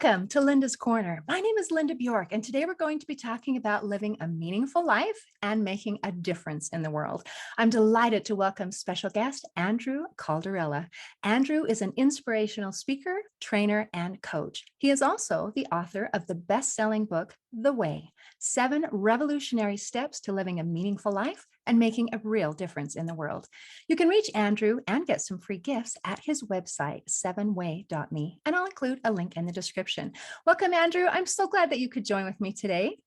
Welcome to Linda's Corner. My name is Linda Bjork, and today we're going to be talking about living a meaningful life and making a difference in the world. I'm delighted to welcome special guest Andrew Caldarella. Andrew is an inspirational speaker, trainer, and coach. He is also the author of the best-selling book, The Way: 7 Revolutionary Steps to Living a Meaningful Life and Making a Real Difference in the World. You can reach Andrew and get some free gifts at his website, 7way.me, and I'll include a link in the description. Welcome, Andrew. I'm so glad that you could join with me today.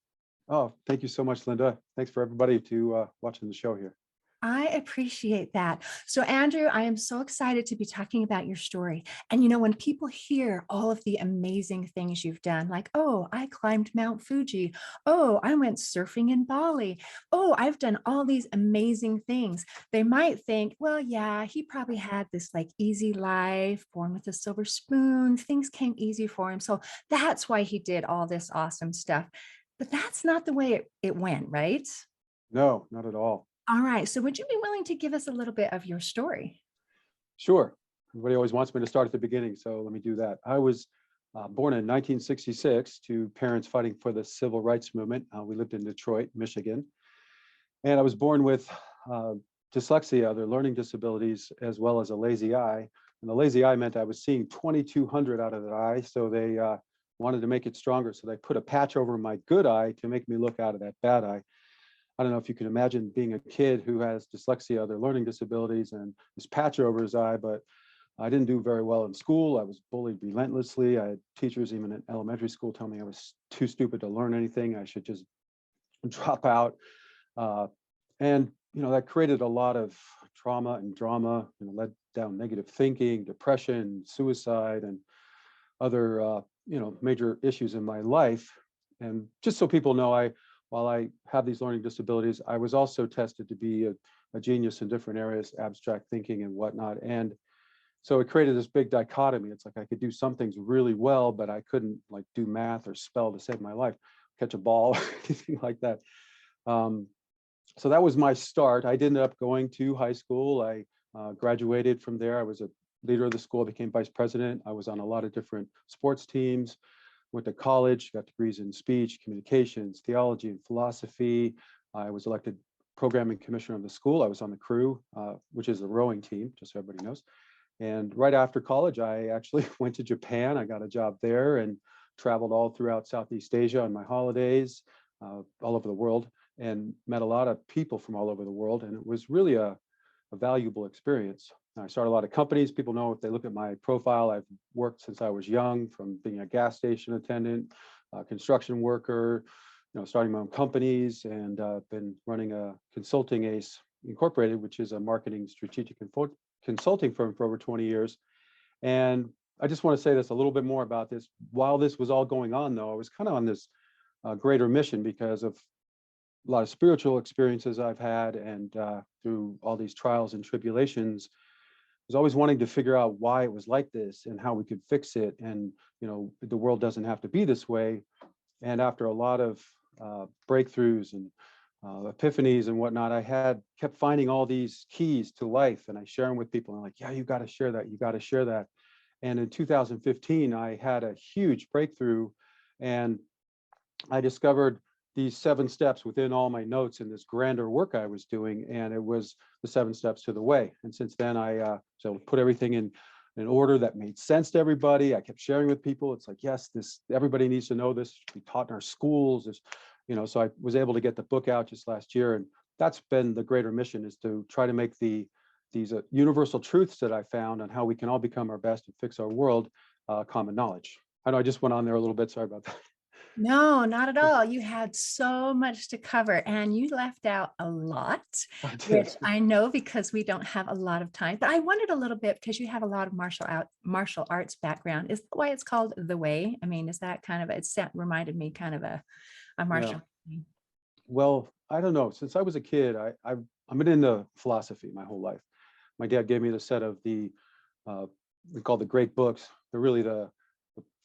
Oh, thank you so much, Linda. Thanks for everybody to watching the show here. I appreciate that. So, Andrew, I am so excited to be talking about your story. And, when people hear all of the amazing things you've done, like, oh, I climbed Mount Fuji. Oh, I went surfing in Bali. Oh, I've done all these amazing things. They might think, well, yeah, he probably had this like easy life, born with a silver spoon. Things came easy for him. So that's why he did all this awesome stuff. But that's not the way it went, right? No, not at all. All right. So would you be willing to give us a little bit of your story? Sure. Everybody always wants me to start at the beginning, so let me do that. I was born in 1966 to parents fighting for the civil rights movement. We lived in Detroit, Michigan. And I was born with dyslexia, other learning disabilities, as well as a lazy eye. And the lazy eye meant I was seeing 2,200 out of that eye. So they wanted to make it stronger. So they put a patch over my good eye to make me look out of that bad eye. I don't know if you can imagine being a kid who has dyslexia, other learning disabilities, and this patch over his eye, but I didn't do very well in school. I was bullied relentlessly. I had teachers even in elementary school tell me I was too stupid to learn anything. I should just drop out. And that created a lot of trauma and drama, led down negative thinking, depression, suicide, and other major issues in my life. And just so people know, while I have these learning disabilities, I was also tested to be a genius in different areas, abstract thinking and whatnot. And so it created this big dichotomy. It's like I could do some things really well, but I couldn't like do math or spell to save my life, catch a ball, or anything like that. So that was my start. I ended up going to high school. I graduated from there. I was a leader of the school, became vice president. I was on a lot of different sports teams. Went to college, got degrees in speech, communications, theology, and philosophy. I was elected programming commissioner of the school. I was on the crew, which is a rowing team, just so everybody knows. And right after college, I actually went to Japan. I got a job there and traveled all throughout Southeast Asia on my holidays, all over the world, and met a lot of people from all over the world. And it was really a valuable experience. I started a lot of companies. People know if they look at my profile, I've worked since I was young, from being a gas station attendant, construction worker, starting my own companies, and been running a Consulting Ace Incorporated, which is a marketing strategic consulting firm, for over 20 years. And I just want to say this a little bit more about this. While this was all going on, though, I was kind of on this greater mission because of a lot of spiritual experiences I've had, and through all these trials and tribulations, I was always wanting to figure out why it was like this and how we could fix it. And, the world doesn't have to be this way. And after a lot of breakthroughs and epiphanies and whatnot, I kept finding all these keys to life, and I share them with people. And I'm like, yeah, you got to share that. You got to share that. And in 2015, I had a huge breakthrough, and I discovered these 7 steps within all my notes in this grander work I was doing, and it was the 7 steps to the way. And since then, I put everything in an order that made sense to everybody. I kept sharing with people. It's like, yes, everybody needs to know this. It should be taught in our schools. So I was able to get the book out just last year, and that's been the greater mission, is to try to make these universal truths that I found on how we can all become our best and fix our world common knowledge. I know I just went on there a little bit. Sorry about that. No, not at all. You had so much to cover, and you left out a lot, I which did. I know because we don't have a lot of time. But I wondered a little bit, because you have a lot of martial arts background. Is that why it's called The Way? I mean, is that kind of reminded me kind of a Yeah. martial thing. Well, I don't know. Since I was a kid, I've been into philosophy my whole life. My dad gave me the set of we call the great books. They're really the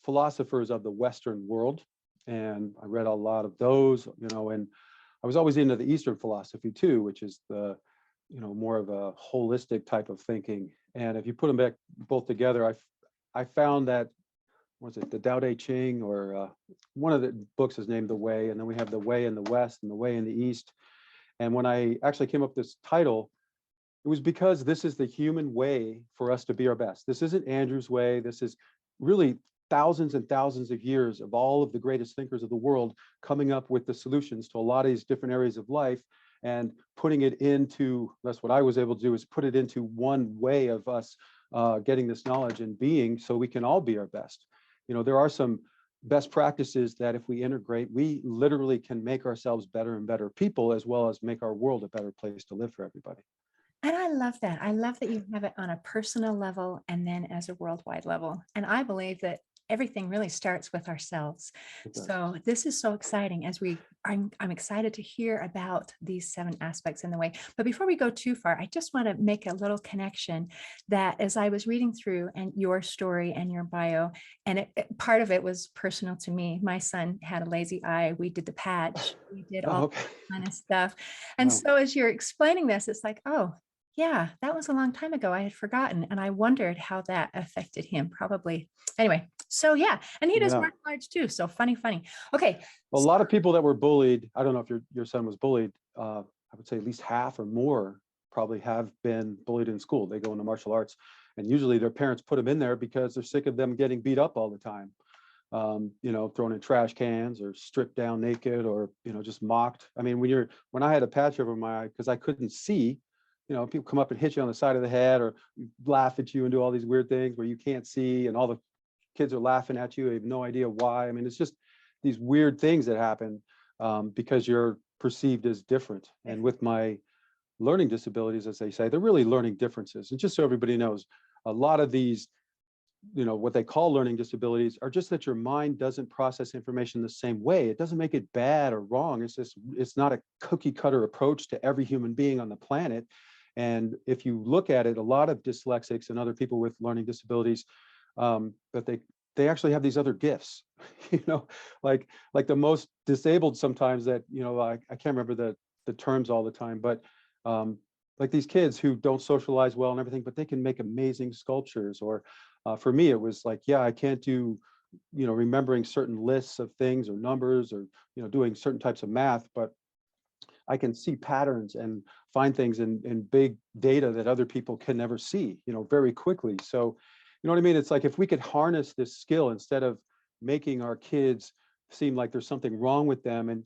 philosophers of the Western world. And I read a lot of those, and I was always into the Eastern philosophy too, which is the, more of a holistic type of thinking. And if you put them both together, I found that was it the Tao Te Ching, or one of the books is named The Way, and then we have The Way in the West and The Way in the East. And when I actually came up with this title, it was because this is the human way for us to be our best. This isn't Andrew's way. This is really thousands and thousands of years of all of the greatest thinkers of the world coming up with the solutions to a lot of these different areas of life and putting it into, that's what I was able to do, is put it into one way of us getting this knowledge and being, so we can all be our best. You know, there are some best practices that if we integrate, we literally can make ourselves better and better people, as well as make our world a better place to live for everybody. And I love that. I love that you have it on a personal level and then as a worldwide level. And I believe that everything really starts with ourselves. It does. So this is so exciting I'm excited to hear about these 7 aspects in the way. But before we go too far, I just want to make a little connection that as I was reading through and your story and your bio, and part of it was personal to me. My son had a lazy eye. We did the patch. We did Oh, all okay. that kind of stuff. And Wow. so as you're explaining this, it's like, oh, yeah, that was a long time ago. I had forgotten. And I wondered how that affected him probably. Anyway, so yeah. And he does Yeah. martial arts too. So funny. Okay. Well, a lot of people that were bullied, I don't know if your son was bullied, I would say at least half or more probably have been bullied in school. They go into martial arts, and usually their parents put them in there because they're sick of them getting beat up all the time. You know, thrown in trash cans or stripped down naked, or, you know, just mocked. I mean, when I had a patch over my eye because I couldn't see, you know, people come up and hit you on the side of the head or laugh at you and do all these weird things where you can't see, and all the kids are laughing at you. You have no idea why. I mean, it's just these weird things that happen because you're perceived as different. And with my learning disabilities, as they say, they're really learning differences. And just so everybody knows, a lot of these, you know, what they call learning disabilities are just that your mind doesn't process information the same way. It doesn't make it bad or wrong. It's just, it's not a cookie cutter approach to every human being on the planet. And if you look at it, a lot of dyslexics and other people with learning disabilities, that they actually have these other gifts, you know, like the most disabled sometimes that, you know, I can't remember the terms all the time, but like these kids who don't socialize well and everything, but they can make amazing sculptures. Or for me, it was like, yeah, I can't do, you know, remembering certain lists of things or numbers, or, you know, doing certain types of math, but I can see patterns and find things in big data that other people can never see, you know, very quickly. So, you know what I mean? It's like if we could harness this skill instead of making our kids seem like there's something wrong with them, and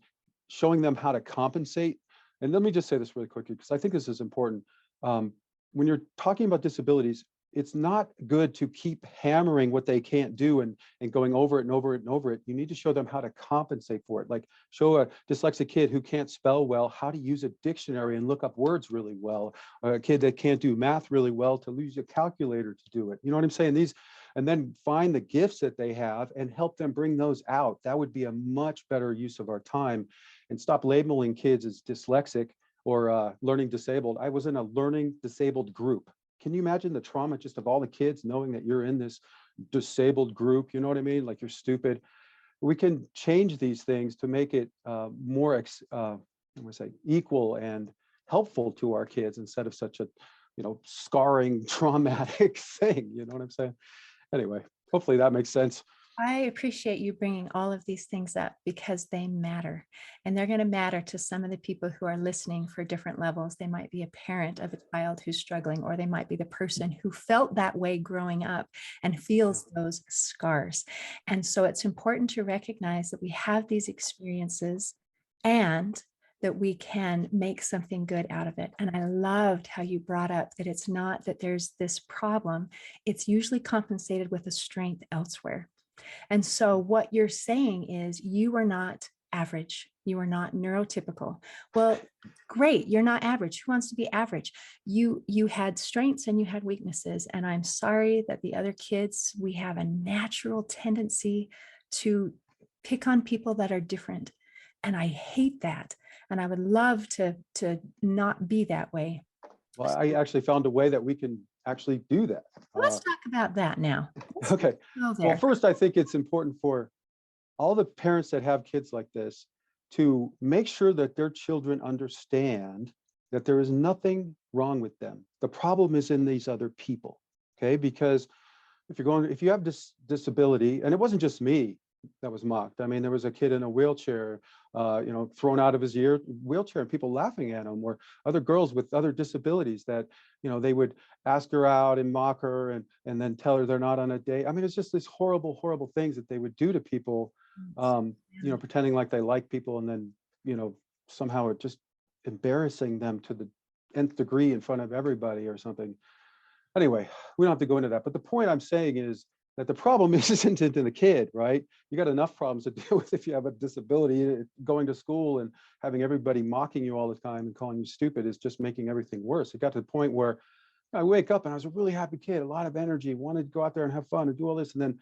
showing them how to compensate. And let me just say this really quickly, because I think this is important. When you're talking about disabilities, it's not good to keep hammering what they can't do and going over it and over it and over it. You need to show them how to compensate for it. Like show a dyslexic kid who can't spell well how to use a dictionary and look up words really well. Or a kid that can't do math really well to use a calculator to do it. You know what I'm saying? And then find the gifts that they have and help them bring those out. That would be a much better use of our time, and stop labeling kids as dyslexic or learning disabled. I was in a learning disabled group. Can you imagine the trauma just of all the kids knowing that you're in this disabled group? You know what I mean? Like, you're stupid. We can change these things to make it more equal and helpful to our kids, instead of such a, you know, scarring, traumatic thing. You know what I'm saying? Anyway, hopefully that makes sense. I appreciate you bringing all of these things up because they matter, and they're going to matter to some of the people who are listening for different levels. They might be a parent of a child who's struggling, or they might be the person who felt that way growing up and feels those scars. And so it's important to recognize that we have these experiences and that we can make something good out of it. And I loved how you brought up that it's not that there's this problem, it's usually compensated with a strength elsewhere. And so what you're saying is you are not average. You are not neurotypical. Well, great. You're not average. Who wants to be average? You had strengths and you had weaknesses. And I'm sorry that the other kids, we have a natural tendency to pick on people that are different. And I hate that. And I would love to not be that way. Well, I actually found a way that we can actually do that. Let's talk about that now. Okay. Go Well, there. first, I think it's important for all the parents that have kids like this to make sure that their children understand that there is nothing wrong with them. The problem is in these other people, okay? Because if you have this disability, and it wasn't just me that was mocked. I mean, there was a kid in a wheelchair, thrown out of his wheelchair, and people laughing at him, or other girls with other disabilities that, they would ask her out and mock her, and then tell her they're not on a date. I mean, it's just these horrible, horrible things that they would do to people, pretending like they like people, and then, somehow it just embarrassing them to the nth degree in front of everybody or something. Anyway, we don't have to go into that. But the point I'm saying is that the problem isn't in the kid, right? You got enough problems to deal with if you have a disability. Going to school and having everybody mocking you all the time and calling you stupid is just making everything worse. It got to the point where I wake up and I was a really happy kid, a lot of energy, wanted to go out there and have fun and do all this. And then,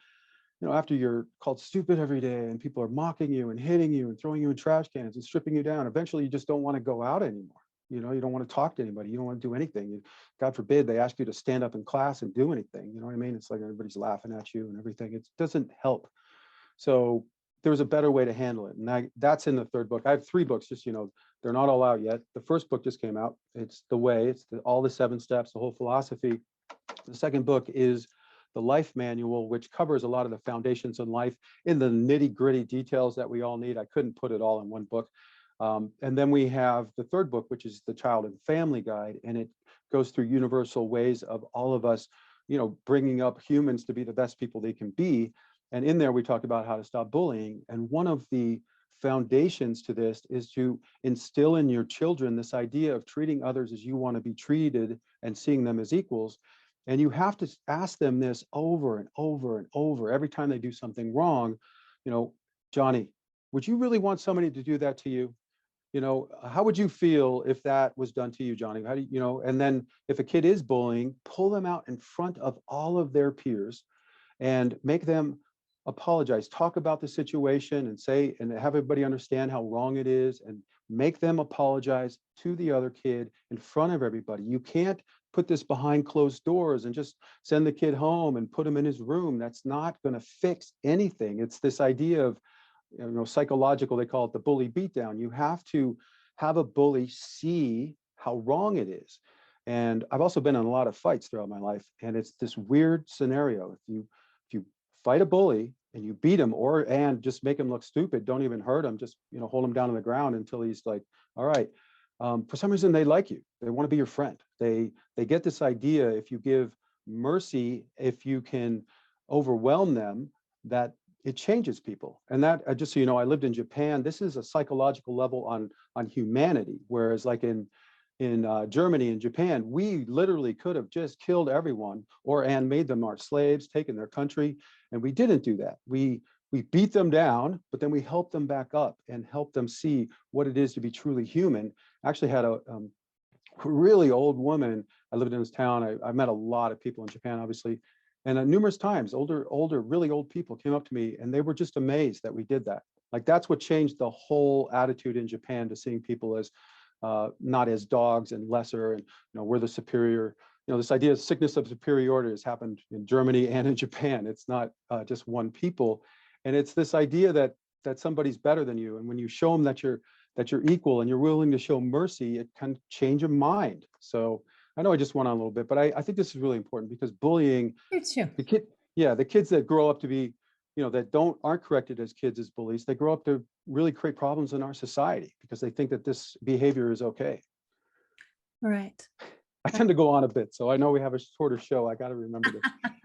after you're called stupid every day and people are mocking you and hitting you and throwing you in trash cans and stripping you down, eventually you just don't want to go out anymore. You don't want to talk to anybody. You don't want to do anything. God forbid they ask you to stand up in class and do anything. You know what I mean? It's like everybody's laughing at you and everything. It doesn't help. So there was a better way to handle it. And that's in the third book. I have 3 books, just, they're not all out yet. The first book just came out. It's The Way. It's all the 7 steps, the whole philosophy. The second book is The Life Manual, which covers a lot of the foundations in life in the nitty gritty details that we all need. I couldn't put it all in one book. And then we have the third book, which is the Child and Family Guide, and it goes through universal ways of all of us, bringing up humans to be the best people they can be. And in there, we talk about how to stop bullying. And one of the foundations to this is to instill in your children this idea of treating others as you want to be treated and seeing them as equals. And you have to ask them this over and over and over every time they do something wrong. Johnny, would you really want somebody to do that to you? How would you feel if that was done to you, Johnny? How do you, and then if a kid is bullying, pull them out in front of all of their peers and make them apologize, talk about the situation and say, and have everybody understand how wrong it is, and make them apologize to the other kid in front of everybody. You can't put this behind closed doors and just send the kid home and put him in his room. That's not going to fix anything. It's this idea of, psychological, they call it the bully beatdown. You have to have a bully see how wrong it is. And I've also been in a lot of fights throughout my life, and it's this weird scenario. If you fight a bully and you beat him, and just make him look stupid, don't even hurt him, just hold him down on the ground until he's like, all right. For some reason they like you. They want to be your friend. They get this idea, if you give mercy, if you can overwhelm them, that it changes people. And that, just so you know, I lived in Japan. This is a psychological level on humanity. Whereas like in Germany and Japan, we literally could have just killed everyone and made them our slaves, taken their country. And we didn't do that. We beat them down, but then we helped them back up and helped them see what it is to be truly human. I actually had a really old woman. I lived in this town. I met a lot of people in Japan, obviously. And numerous times, older, really old people came up to me and they were just amazed that we did that. Like that's what changed the whole attitude in Japan, to seeing people as not as dogs and lesser, and we're the superior. This idea of sickness of superiority has happened in Germany and in Japan. It's not just one people, and it's this idea that somebody's better than you, and when you show them that you're equal and you're willing to show mercy, it can change a mind. So I know I just went on a little bit, but I think this is really important, because bullying, the kids that grow up to be, that aren't corrected as kids as bullies, they grow up to really create problems in our society because they think that this behavior is okay. Right. I tend to go on a bit, so I know we have a shorter show. I got to remember to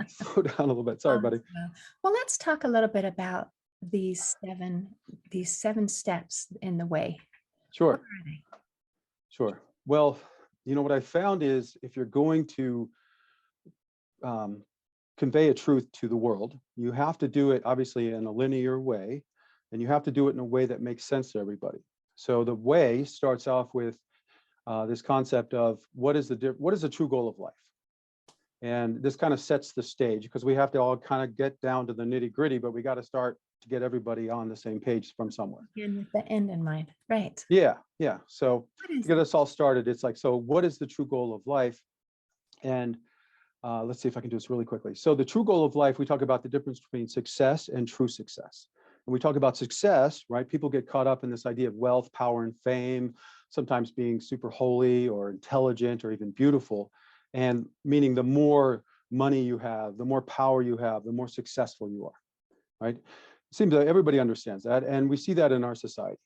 slow down a little bit. Sorry, buddy. Well, let's talk a little bit about these seven steps in the way. Sure. What are they? Sure. Well, what I found is, if you're going to convey a truth to the world, you have to do it obviously in a linear way, and you have to do it in a way that makes sense to everybody. So the way starts off with this concept of what is the true goal of life. And this kind of sets the stage, because we have to all kind of get down to the nitty gritty, but we got to start to get everybody on the same page from somewhere. And with the end in mind, right? Yeah. So to get us all started, it's like, so what is the true goal of life? And let's see if I can do this really quickly. So the true goal of life, we talk about the difference between success and true success. And we talk about success, right? People get caught up in this idea of wealth, power, and fame, sometimes being super holy or intelligent or even beautiful. And meaning the more money you have, the more power you have, the more successful you are, right? It seems that everybody understands that, and we see that in our society.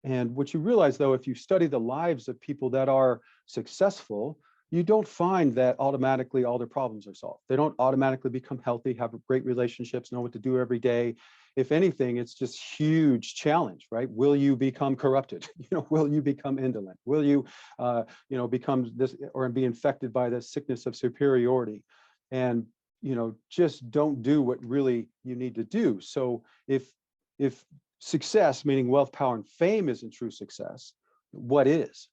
And what you realize, though, if you study the lives of people that are successful, you don't find that automatically all their problems are solved. They don't automatically become healthy, have great relationships, know what to do every day. If anything, it's just huge challenge, right? Will you become corrupted? Will you become indolent? Will you, become this or be infected by the sickness of superiority? And, just don't do what really you need to do. So if success, meaning wealth, power, and fame, isn't true success, what is?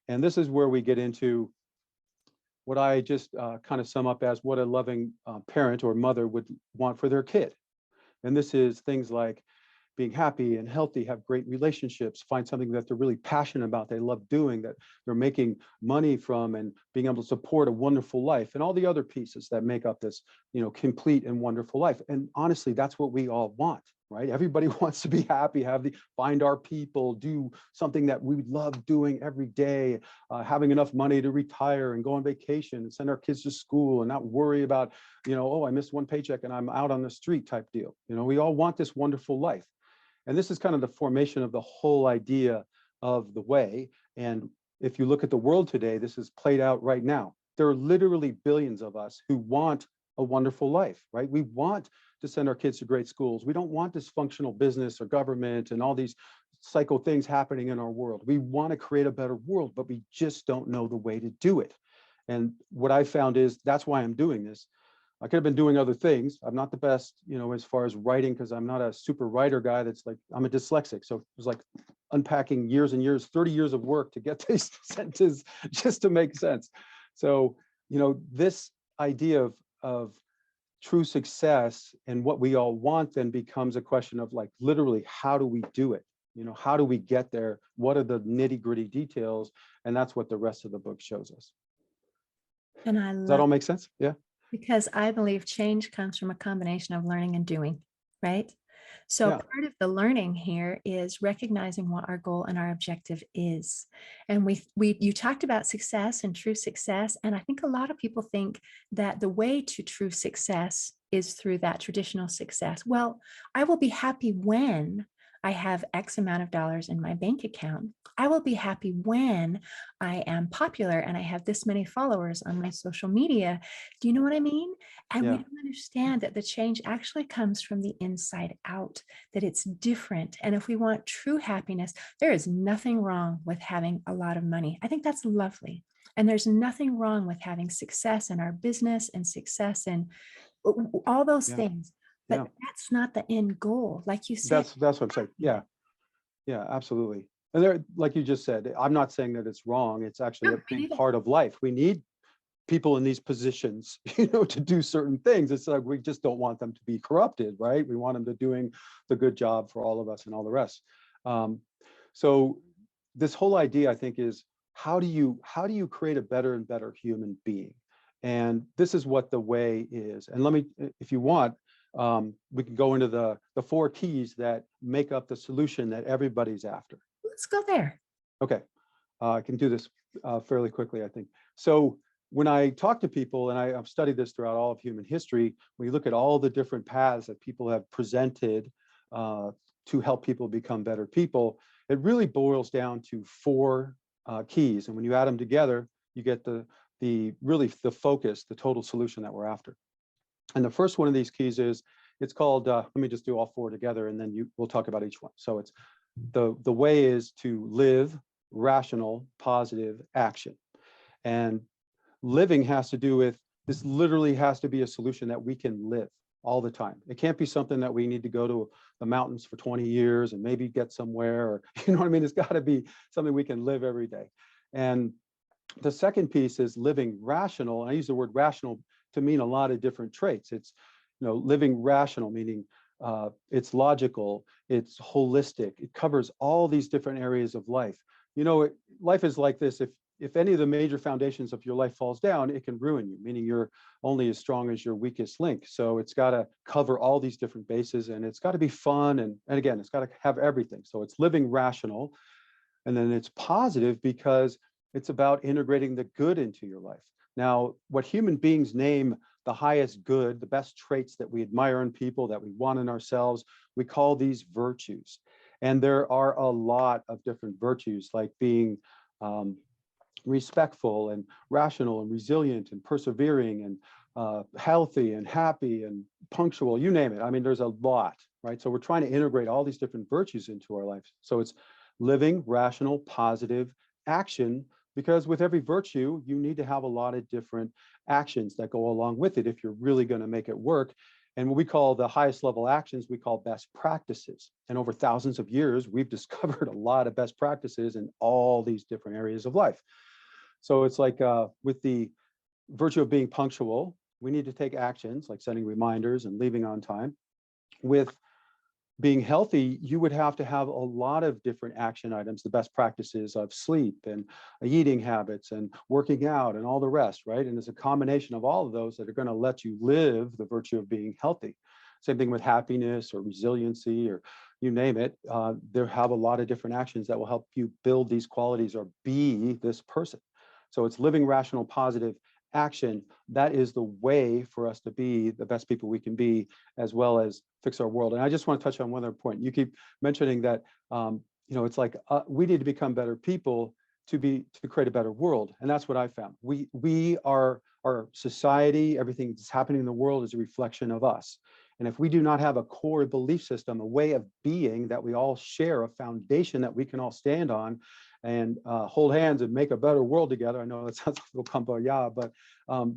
And this is where we get into what I just kind of sum up as what a loving parent or mother would want for their kid. And this is things like being happy and healthy, have great relationships, find something that they're really passionate about, they love doing, that they're making money from, and being able to support a wonderful life, and all the other pieces that make up this, complete and wonderful life. And honestly, that's what we all want, right? Everybody wants to be happy, find our people, do something that we love doing every day, having enough money to retire and go on vacation and send our kids to school and not worry about, oh, I missed one paycheck and I'm out on the street type deal. We all want this wonderful life. And this is kind of the formation of the whole idea of the way. And if you look at the world today, this is played out right now. There are literally billions of us who want a wonderful life, right? We want to send our kids to great schools. We don't want dysfunctional business or government and all these psycho things happening in our world. We want to create a better world, but we just don't know the way to do it. And what I found is that's why I'm doing this. I could have been doing other things. I'm not the best, as far as writing, because I'm not a super writer guy. That's like, I'm a dyslexic. So it was like unpacking years and years, 30 years of work to get these sentences just to make sense. So, this idea of true success and what we all want then becomes a question of like, literally, how do we do it? How do we get there? What are the nitty gritty details? And that's what the rest of the book shows us. And I Does that love, all make sense? Yeah. because I believe change comes from a combination of learning and doing, right? So Yeah. part of the learning here is recognizing what our goal and our objective is. And you talked about success and true success. And I think a lot of people think that the way to true success is through that traditional success. Well, I will be happy when I have X amount of dollars in my bank account. I will be happy when I am popular and I have this many followers on my social media. Do you know what I mean? And we Yeah. don't understand that the change actually comes from the inside out, that it's different. And if we want true happiness, there is nothing wrong with having a lot of money. I think that's lovely. And there's nothing wrong with having success in our business and success in all those Yeah. things. Yeah. But that's not the end goal. Like you said, That's what I'm saying. Yeah. Yeah, absolutely. And there, like you just said, I'm not saying that it's wrong. It's actually no, a me big neither. part of life. We need people in these positions, to do certain things. It's like we just don't want them to be corrupted, right? We want them to doing the good job for all of us and all the rest. So this whole idea, I think, is how do you create a better and better human being? And this is what the way is. And let me, if you want, we can go into the four keys that make up the solution that everybody's after. Let's go there. Okay, I can do this fairly quickly, I think. So when I talk to people, and I've studied this throughout all of human history, when you look at all the different paths that people have presented to help people become better people, it really boils down to four keys. And when you add them together, you get the focus, the total solution that we're after. And the first one of these keys is, it's called, let me just do all four together and then we'll talk about each one. So it's the way is to live rational, positive action. And living has to do with, this literally has to be a solution that we can live all the time. It can't be something that we need to go to the mountains for 20 years and maybe get somewhere, or, you know what I mean? It's got to be something we can live every day. And the second piece is living rational. I use the word rational to mean a lot of different traits. It's, living rational, meaning it's logical, it's holistic, it covers all these different areas of life. Life is like this. If any of the major foundations of your life falls down, it can ruin you, meaning you're only as strong as your weakest link. So it's got to cover all these different bases, and it's got to be fun. And again, it's got to have everything. So it's living rational. And then it's positive because it's about integrating the good into your life. Now, what human beings name the highest good, the best traits that we admire in people, that we want in ourselves, we call these virtues. And there are a lot of different virtues, like being respectful and rational and resilient and persevering and healthy and happy and punctual, you name it. I mean, there's a lot, right? So we're trying to integrate all these different virtues into our life. So it's living, rational, positive action, because with every virtue, you need to have a lot of different actions that go along with it if you're really going to make it work. And what we call the highest level actions, we call best practices. And over thousands of years, we've discovered a lot of best practices in all these different areas of life. So it's like with the virtue of being punctual, we need to take actions like sending reminders and leaving on time. With being healthy, you would have to have a lot of different action items, the best practices of sleep and eating habits and working out and all the rest, right? And it's a combination of all of those that are going to let you live the virtue of being healthy. Same thing with happiness or resiliency or you name it. There have a lot of different actions that will help you build these qualities or be this person. So it's living, rational, positive action. That is the way for us to be the best people we can be, as well as fix our world. And I just want to touch on one other point. You keep mentioning that, it's like we need to become better people to create a better world. And that's what I found. We are, our society, everything that's happening in the world is a reflection of us. And if we do not have a core belief system, a way of being that we all share, a foundation that we can all stand on, and hold hands and make a better world together. I know that sounds a little kumbaya, but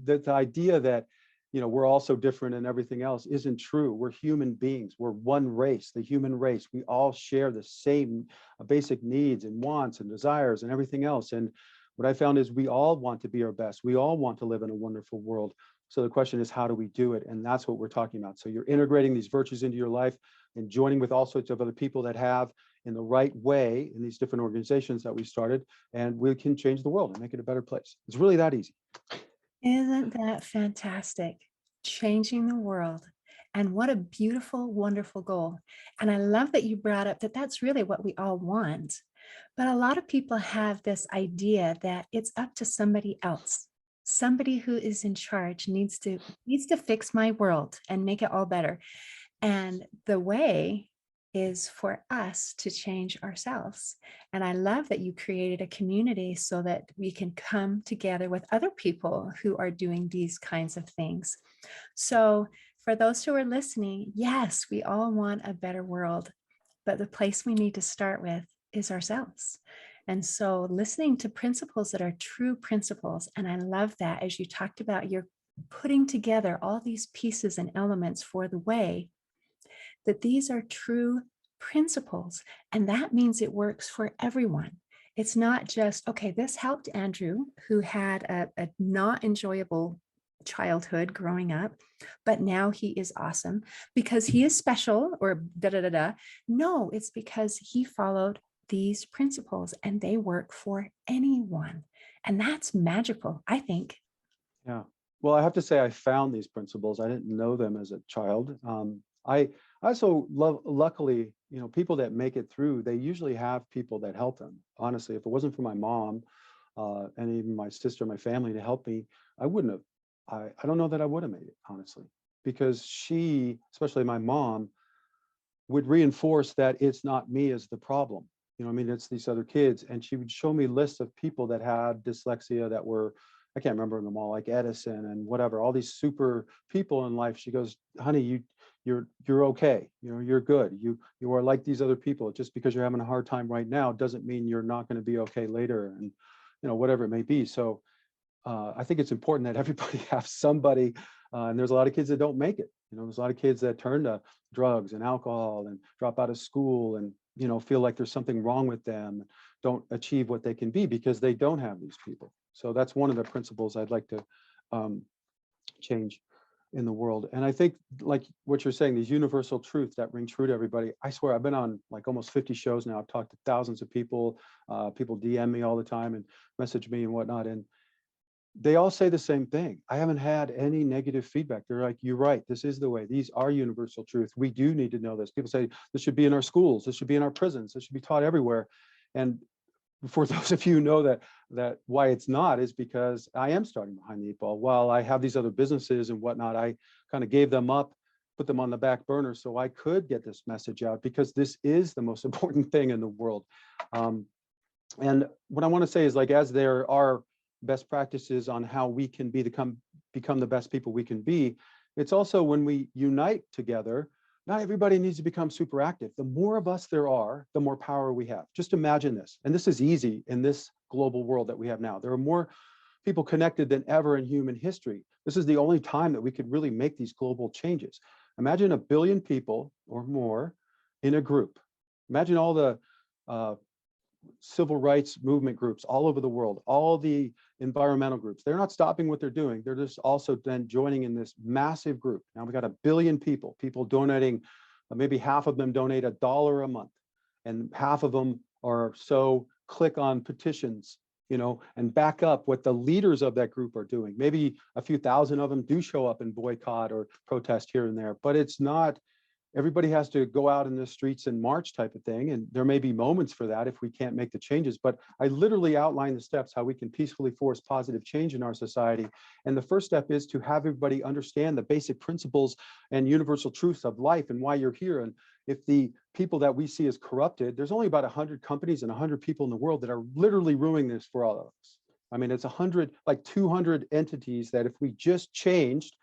the idea that, we're all so different and everything else isn't true. We're human beings. We're one race, the human race. We all share the same basic needs and wants and desires and everything else. And what I found is we all want to be our best. We all want to live in a wonderful world. So the question is, how do we do it? And that's what we're talking about. So you're integrating these virtues into your life and joining with all sorts of other people that have in the right way in these different organizations that we started, and we can change the world and make it a better place. It's really that easy. Isn't that fantastic? Changing the world. And what a beautiful, wonderful goal. And I love that you brought up that that's really what we all want. But a lot of people have this idea that it's up to somebody else. Somebody who is in charge needs to fix my world and make it all better. And the way is for us to change ourselves. And I love that you created a community so that we can come together with other people who are doing these kinds of things. So for those who are listening, yes, we all want a better world, but the place we need to start with is ourselves. And so listening to principles that are true principles, and I love that as you talked about, you're putting together all these pieces and elements for the way, that these are true principles. And that means it works for everyone. It's not just, okay, this helped Andrew, who had a not enjoyable childhood growing up, but now he is awesome because he is special or da da da da. No, it's because he followed these principles and they work for anyone. And that's magical, I think. Yeah. Well, I have to say, I found these principles. I didn't know them as a child. I also love, luckily, people that make it through, they usually have people that help them. Honestly, if it wasn't for my mom and even my sister, my family to help me, I wouldn't have. I don't know that I would have made it, honestly, because she, especially my mom, would reinforce that it's not me as the problem. It's these other kids. And she would show me lists of people that had dyslexia that were, I can't remember them all, like Edison and whatever, all these super people in life. She goes, honey, you're okay. You're good. You are like these other people. Just because you're having a hard time right now doesn't mean you're not going to be okay later. And, whatever it may be. So I think it's important that everybody have somebody, and there's a lot of kids that don't make it. There's a lot of kids that turn to drugs and alcohol and drop out of school and, feel like there's something wrong with them, don't achieve what they can be because they don't have these people. So that's one of the principles I'd like to change in the world. And I think, like what you're saying, these universal truths that ring true to everybody. I swear, I've been on like almost 50 shows now. I've talked to thousands of people. People DM me all the time and message me and whatnot. And they all say the same thing. I haven't had any negative feedback. They're like, you're right. This is the way. These are universal truths. We do need to know this. People say this should be in our schools. This should be in our prisons. This should be taught everywhere. And for those of you who know that why it's not is because I am starting behind the eight ball. While I have these other businesses and whatnot, I kind of gave them up, put them on the back burner so I could get this message out, because this is the most important thing in the world. And what I want to say is, like, as there are best practices on how we can become the best people we can be, it's also when we unite together. Not everybody needs to become super active. The more of us there are, the more power we have. Just imagine this. And this is easy in this global world that we have now. There are more people connected than ever in human history. This is the only time that we could really make these global changes. Imagine 1 billion people or more in a group. Imagine all the civil rights movement groups all over the world, all the environmental groups. They're not stopping what they're doing. They're just also then joining in this massive group. Now we got 1 billion people donating, maybe half of them donate $1 a month, and half of them are so click on petitions, and back up what the leaders of that group are doing. Maybe a few thousand of them do show up and boycott or protest here and there, but it's not everybody has to go out in the streets and march type of thing. And there may be moments for that if we can't make the changes, but I literally outline the steps how we can peacefully force positive change in our society. And the first step is to have everybody understand the basic principles and universal truths of life and why you're here. And if the people that we see as corrupted, there's only about 100 companies and 100 people in the world that are literally ruining this for all of us. I mean, it's 200 entities that if we just changed,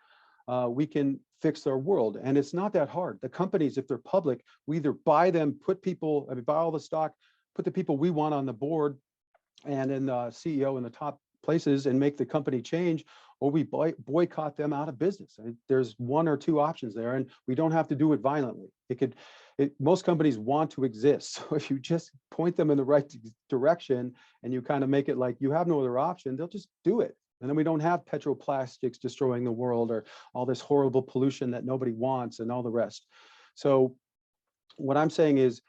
we can fix our world. And it's not that hard. The companies, if they're public, we either buy them, buy all the stock, put the people we want on the board and in the CEO in the top places and make the company change, or we boycott them out of business. There's one or two options there, and we don't have to do it violently. Most companies want to exist. So if you just point them in the right direction and you kind of make it like you have no other option, they'll just do it. And then we don't have petroplastics destroying the world or all this horrible pollution that nobody wants and all the rest. So what I'm saying is,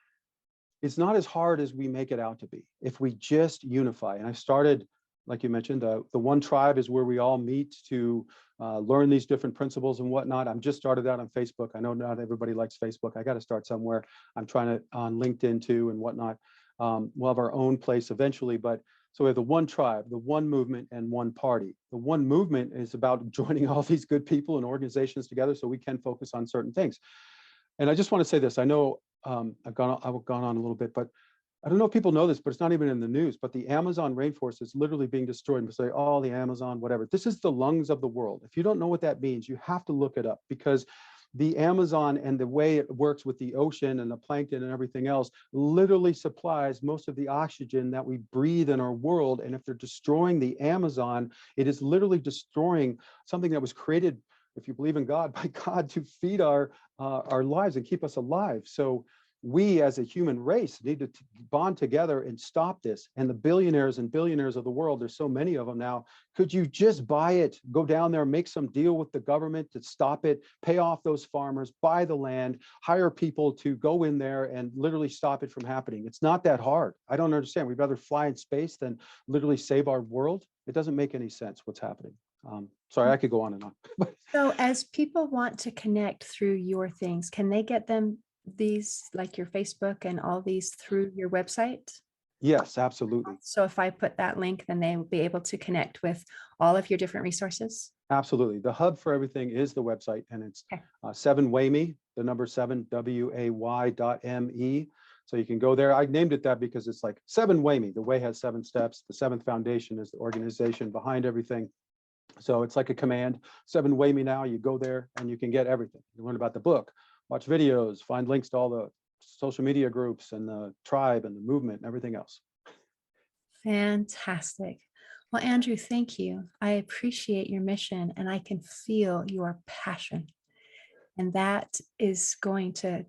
it's not as hard as we make it out to be if we just unify. And I started, like you mentioned, the One Tribe is where we all meet to learn these different principles and whatnot. I'm just started out on Facebook. I know not everybody likes Facebook. I got to start somewhere. I'm trying to on LinkedIn too and whatnot. We'll have our own place eventually, but so we have the One Tribe, the One Movement, and One Party. The One Movement is about joining all these good people and organizations together so we can focus on certain things. And I just want to say this. I know I've gone on a little bit, but I don't know if people know this, but it's not even in the news, but the Amazon rainforest is literally being destroyed. And say, oh, the Amazon, whatever. This is the lungs of the world. If you don't know what that means, you have to look it up, because the Amazon and the way it works with the ocean and the plankton and everything else literally supplies most of the oxygen that we breathe in our world. And if they're destroying the Amazon, it is literally destroying something that was created, if you believe in God, by God to feed our lives and keep us alive. So we as a human race need to bond together and stop this. And the billionaires and billionaires of the world, there's so many of them now. Could you just buy it, go down there, make some deal with the government to stop it, pay off those farmers, buy the land, hire people to go in there and literally stop it from happening? It's not that hard. I don't understand. We'd rather fly in space than literally save our world. It doesn't make any sense what's happening. Sorry, I could go on and on. So as people want to connect through your things, can they get them these, like your Facebook and all these, through your website? Yes, absolutely. So if I put that link, then they will be able to connect with all of your different resources? Absolutely. The hub for everything is the website, and it's Okay. 7wayme, the number 7, WAY.me. So you can go there. I named it that because it's like 7wayme. The way has 7 steps. The 7th foundation is the organization behind everything. So it's like a command. 7wayme now. You go there and you can get everything. You learn about the book, watch videos, find links to all the social media groups and the tribe and the movement and everything else. Fantastic. Well, Andrew, thank you. I appreciate your mission and I can feel your passion. And that is going to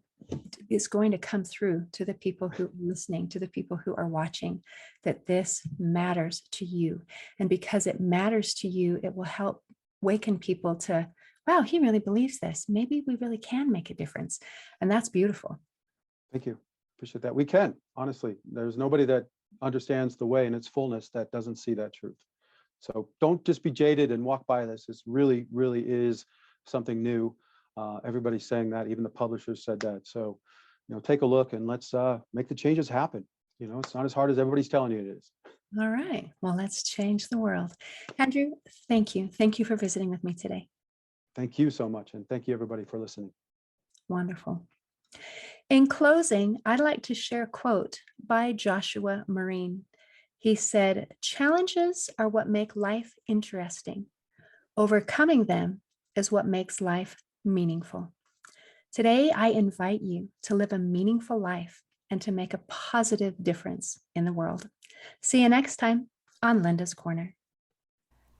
come through to the people who are listening, to the people who are watching, that this matters to you. And because it matters to you, it will help waken people to, wow, he really believes this. Maybe we really can make a difference. And that's beautiful. Thank you. Appreciate that. We can, honestly. There's nobody that understands the way in its fullness that doesn't see that truth. So don't just be jaded and walk by this. This really, really is something new. Everybody's saying that. Even the publishers said that. So, take a look and let's make the changes happen. It's not as hard as everybody's telling you it is. All right. Well, let's change the world. Andrew, thank you. Thank you for visiting with me today. Thank you so much. And thank you, everybody, for listening. Wonderful. In closing, I'd like to share a quote by Joshua Marine. He said, "Challenges are what make life interesting. Overcoming them is what makes life meaningful." Today, I invite you to live a meaningful life and to make a positive difference in the world. See you next time on Linda's Corner.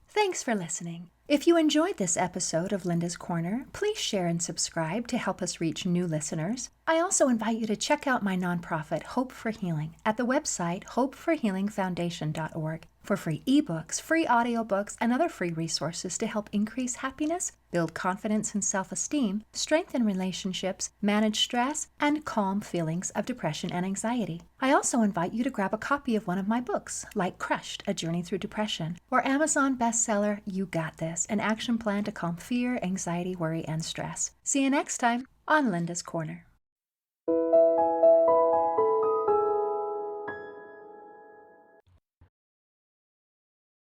Thanks for listening. If you enjoyed this episode of Linda's Corner, please share and subscribe to help us reach new listeners. I also invite you to check out my nonprofit, Hope for Healing, at the website hopeforhealingfoundation.org for free ebooks, free audiobooks, and other free resources to help increase happiness, build confidence and self-esteem, strengthen relationships, manage stress, and calm feelings of depression and anxiety. I also invite you to grab a copy of one of my books, like Crushed, A Journey Through Depression, or Amazon bestseller, You Got This, an action plan to calm fear, anxiety, worry, and stress. See you next time on Linda's Corner.